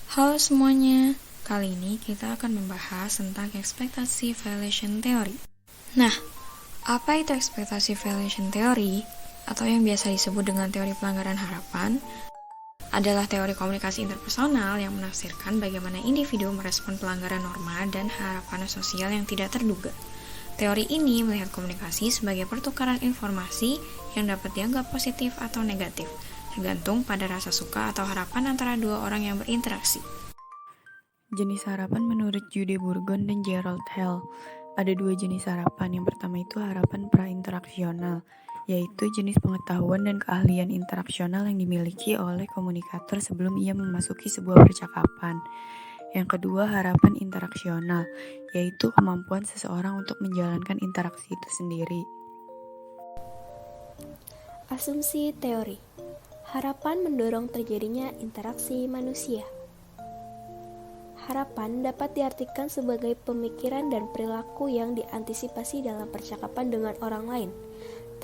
Halo semuanya, kali ini kita akan membahas tentang ekspektasi violation theory. Nah, apa itu ekspektasi violation theory, atau yang biasa disebut dengan teori pelanggaran harapan, adalah teori komunikasi interpersonal yang menafsirkan bagaimana individu merespon pelanggaran norma dan harapan sosial yang tidak terduga. Teori ini melihat komunikasi sebagai pertukaran informasi yang dapat dianggap positif atau negatif, tergantung pada rasa suka atau harapan antara dua orang yang berinteraksi. Jenis harapan menurut Jude Burgon dan Gerald Hell. Ada dua jenis harapan. Yang pertama itu harapan pra-interaksional, yaitu jenis pengetahuan dan keahlian interaksional yang dimiliki oleh komunikator sebelum ia memasuki sebuah percakapan. Yang kedua, harapan interaksional, yaitu kemampuan seseorang untuk menjalankan interaksi itu sendiri. Asumsi teori. Harapan mendorong terjadinya interaksi manusia. Harapan dapat diartikan sebagai pemikiran dan perilaku yang diantisipasi dalam percakapan dengan orang lain.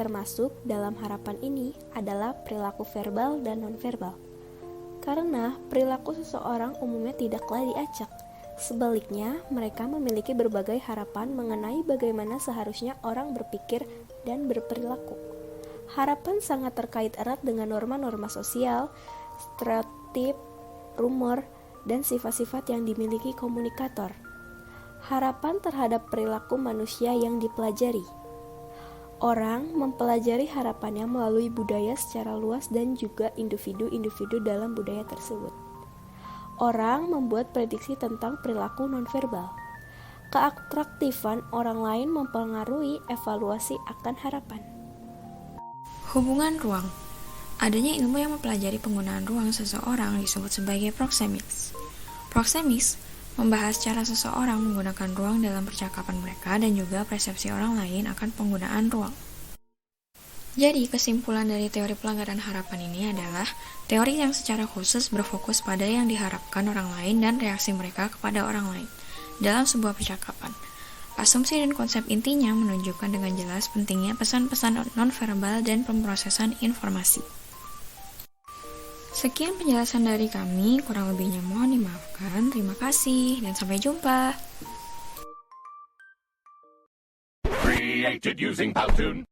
Termasuk dalam harapan ini adalah perilaku verbal dan nonverbal. Karena perilaku seseorang umumnya tidaklah diacak. Sebaliknya, mereka memiliki berbagai harapan mengenai bagaimana seharusnya orang berpikir dan berperilaku. Harapan sangat terkait erat dengan norma-norma sosial, stereotip, rumor, dan sifat-sifat yang dimiliki komunikator. Harapan terhadap perilaku manusia yang dipelajari. Orang mempelajari harapannya melalui budaya secara luas dan juga individu-individu dalam budaya tersebut. Orang membuat prediksi tentang perilaku nonverbal. Keatraktifan orang lain mempengaruhi evaluasi akan harapan. Hubungan ruang. Adanya ilmu yang mempelajari penggunaan ruang seseorang disebut sebagai proxemics. Proxemics membahas cara seseorang menggunakan ruang dalam percakapan mereka dan juga persepsi orang lain akan penggunaan ruang. Jadi, kesimpulan dari teori pelanggaran harapan ini adalah teori yang secara khusus berfokus pada yang diharapkan orang lain dan reaksi mereka kepada orang lain dalam sebuah percakapan. Asumsi dan konsep intinya menunjukkan dengan jelas pentingnya pesan-pesan nonverbal dan pemrosesan informasi. Sekian penjelasan dari kami, kurang lebihnya mohon dimaafkan. Terima kasih dan sampai jumpa. Created using Powtoon.